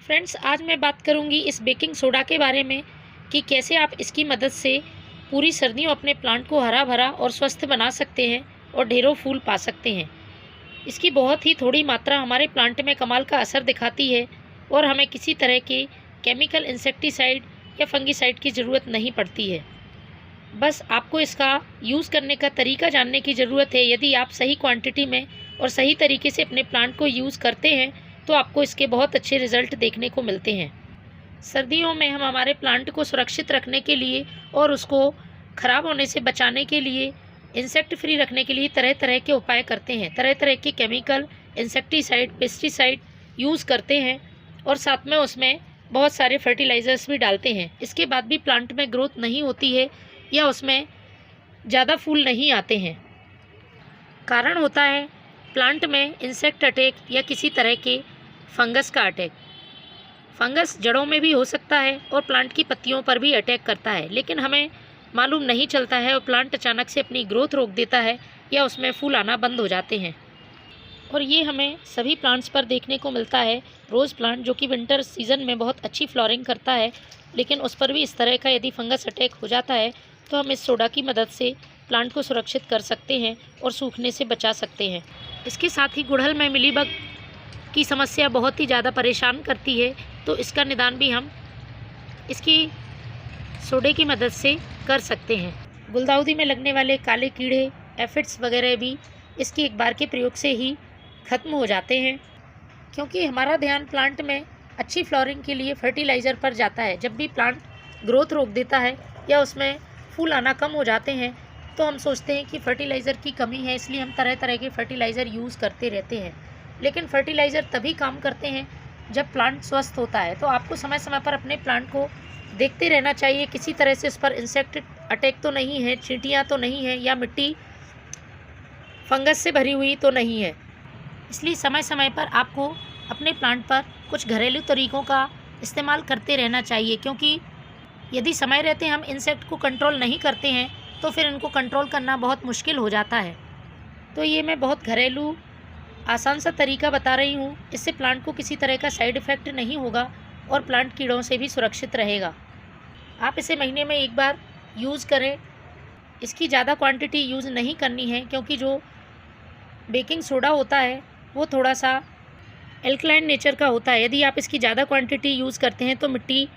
Friends, आज मैं बात करूंगी इस बेकिंग सोडा के बारे में कि कैसे आप इसकी मदद से पूरी सर्दियों अपने प्लांट को हरा भरा और स्वस्थ बना सकते हैं और ढेरों फूल पा सकते हैं। इसकी बहुत ही थोड़ी मात्रा हमारे प्लांट में कमाल का असर दिखाती है और हमें किसी तरह के केमिकल इंसेक्टिसाइड या फंगिसाइड की ज़रूरत नहीं पड़ती है। बस आपको इसका यूज़ करने का तरीका जानने की ज़रूरत है। यदि आप सही क्वांटिटी में और सही तरीके से अपने प्लांट को यूज़ करते हैं तो आपको इसके बहुत अच्छे रिज़ल्ट देखने को मिलते हैं। सर्दियों में हम हमारे प्लांट को सुरक्षित रखने के लिए और उसको ख़राब होने से बचाने के लिए, इंसेक्ट फ्री रखने के लिए तरह तरह के उपाय करते हैं। तरह तरह के केमिकल, इंसेक्टिसाइड, पेस्टिसाइड यूज़ करते हैं और साथ में उसमें बहुत सारे फर्टिलाइज़र्स भी डालते हैं। इसके बाद भी प्लांट में ग्रोथ नहीं होती है या उसमें ज़्यादा फूल नहीं आते हैं। कारण होता है प्लांट में इंसेक्ट अटैक या किसी तरह के फंगस का अटैक। फंगस जड़ों में भी हो सकता है और प्लांट की पत्तियों पर भी अटैक करता है, लेकिन हमें मालूम नहीं चलता है और प्लांट अचानक से अपनी ग्रोथ रोक देता है या उसमें फूल आना बंद हो जाते हैं। और ये हमें सभी प्लांट्स पर देखने को मिलता है। रोज़ प्लांट जो कि विंटर सीज़न में बहुत अच्छी फ्लॉरिंग करता है, लेकिन उस पर भी इस तरह का यदि फंगस अटैक हो जाता है तो हम इस सोडा की मदद से प्लांट को सुरक्षित कर सकते हैं और सूखने से बचा सकते हैं। इसके साथ ही गुड़हल में मिलीबग की समस्या बहुत ही ज़्यादा परेशान करती है, तो इसका निदान भी हम इसकी सोडे की मदद से कर सकते हैं। गुलदाउदी में लगने वाले काले कीड़े, एफिड्स वगैरह भी इसके एक बार के प्रयोग से ही ख़त्म हो जाते हैं, क्योंकि हमारा ध्यान प्लांट में अच्छी फ्लॉरिंग के लिए फर्टिलाइज़र पर जाता है। जब भी प्लांट ग्रोथ रोक देता है या उसमें फूल आना कम हो जाते हैं तो हम सोचते हैं कि फर्टिलाइज़र की कमी है, इसलिए हम तरह तरह के फर्टिलाइज़र यूज़ करते रहते हैं। लेकिन फर्टिलाइज़र तभी काम करते हैं जब प्लांट स्वस्थ होता है। तो आपको समय समय पर अपने प्लांट को देखते रहना चाहिए, किसी तरह से उस पर इंसेक्ट अटैक तो नहीं है, चींटियाँ तो नहीं है या मिट्टी फंगस से भरी हुई तो नहीं है। इसलिए समय समय पर आपको अपने प्लांट पर कुछ घरेलू तरीक़ों का इस्तेमाल करते रहना चाहिए, क्योंकि यदि समय रहते हम इंसेक्ट को कंट्रोल नहीं करते हैं तो फिर इनको कंट्रोल करना बहुत मुश्किल हो जाता है। तो ये मैं बहुत घरेलू आसान सा तरीका बता रही हूँ। इससे प्लांट को किसी तरह का साइड इफ़ेक्ट नहीं होगा और प्लांट कीड़ों से भी सुरक्षित रहेगा। आप इसे महीने में एक बार यूज़ करें। इसकी ज़्यादा क्वांटिटी यूज़ नहीं करनी है, क्योंकि जो बेकिंग सोडा होता है वो थोड़ा सा एल्कलाइन नेचर का होता है। यदि आप इसकी ज़्यादा क्वांटिटी यूज़ करते हैं तो मिट्टी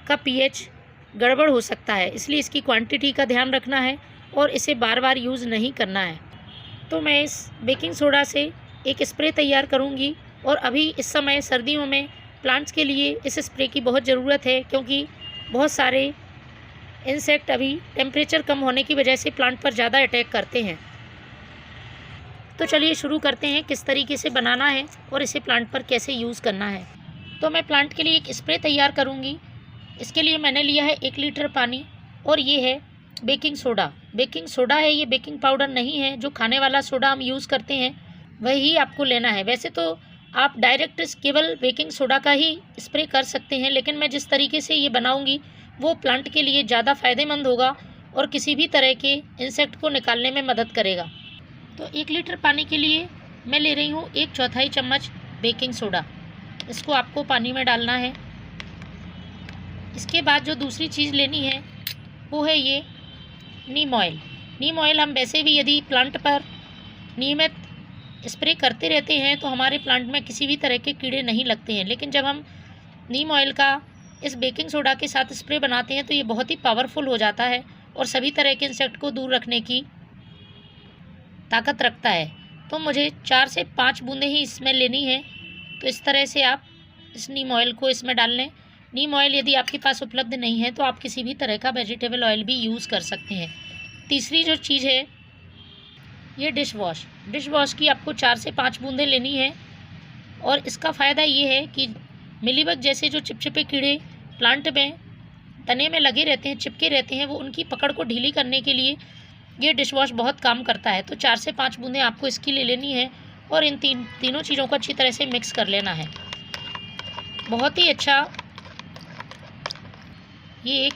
का पीएच गड़बड़ हो सकता है। इसलिए इसकी क्वांटिटी का ध्यान रखना है और इसे बार बार यूज़ नहीं करना है। तो मैं इस बेकिंग सोडा से एक स्प्रे तैयार करूंगी और अभी इस समय सर्दियों में प्लांट्स के लिए इस स्प्रे की बहुत ज़रूरत है, क्योंकि बहुत सारे इंसेक्ट अभी टेम्परेचर कम होने की वजह से प्लांट पर ज़्यादा अटैक करते हैं। तो चलिए शुरू करते हैं किस तरीके से बनाना है और इसे प्लांट पर कैसे यूज़ करना है। तो मैं प्लांट के लिए एक स्प्रे तैयार करूँगी। इसके लिए मैंने लिया है 1 लीटर पानी और ये है बेकिंग सोडा। बेकिंग सोडा है ये, बेकिंग पाउडर नहीं है। जो खाने वाला सोडा हम यूज़ करते हैं वही आपको लेना है। वैसे तो आप डायरेक्ट केवल बेकिंग सोडा का ही स्प्रे कर सकते हैं, लेकिन मैं जिस तरीके से ये बनाऊंगी वो प्लांट के लिए ज़्यादा फ़ायदेमंद होगा और किसी भी तरह के इंसेक्ट को निकालने में मदद करेगा। तो 1 लीटर पानी के लिए मैं ले रही हूँ 1/4 चम्मच बेकिंग सोडा। इसको आपको पानी में डालना है। इसके बाद जो दूसरी चीज़ लेनी है वो है ये नीम ऑयल। नीम ऑयल हम वैसे भी यदि प्लांट पर नियमित स्प्रे करते रहते हैं तो हमारे प्लांट में किसी भी तरह के कीड़े नहीं लगते हैं, लेकिन जब हम नीम ऑयल का इस बेकिंग सोडा के साथ स्प्रे बनाते हैं तो ये बहुत ही पावरफुल हो जाता है और सभी तरह के इंसेक्ट को दूर रखने की ताकत रखता है। तो मुझे 4 से 5 बूंदें ही इसमें लेनी है। तो इस तरह से आप इस नीम ऑयल को इसमें डाल लें। नीम ऑयल यदि आपके पास उपलब्ध नहीं है तो आप किसी भी तरह का वेजिटेबल ऑयल भी यूज़ कर सकते हैं। तीसरी जो चीज़ है ये डिश वॉश की आपको 4 से 5 बूंदें लेनी है। और इसका फ़ायदा ये है कि मिलीबग जैसे जो चिपचिपे कीड़े प्लांट में तने में लगे रहते हैं, चिपके रहते हैं, वो उनकी पकड़ को ढीली करने के लिए ये डिश वॉश बहुत काम करता है। तो 4 से 5 बूंदें आपको इसकी ले लेनी है और इन तीनों चीज़ों को अच्छी तरह से मिक्स कर लेना है। बहुत ही अच्छा ये एक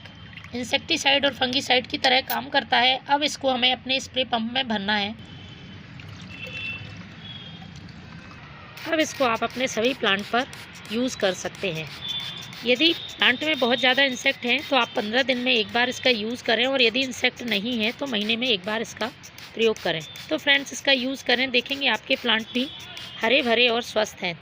इंसेक्टिसाइड और फंगिसाइड की तरह काम करता है। अब इसको हमें अपने स्प्रे पंप में भरना है। अब इसको आप अपने सभी प्लांट पर यूज़ कर सकते हैं। यदि प्लांट में बहुत ज़्यादा इंसेक्ट हैं तो आप 15 दिन में एक बार इसका यूज़ करें, और यदि इंसेक्ट नहीं है तो महीने में एक बार इसका प्रयोग करें। तो फ्रेंड्स, इसका यूज़ करें, देखेंगे आपके प्लांट भी हरे भरे और स्वस्थ हैं।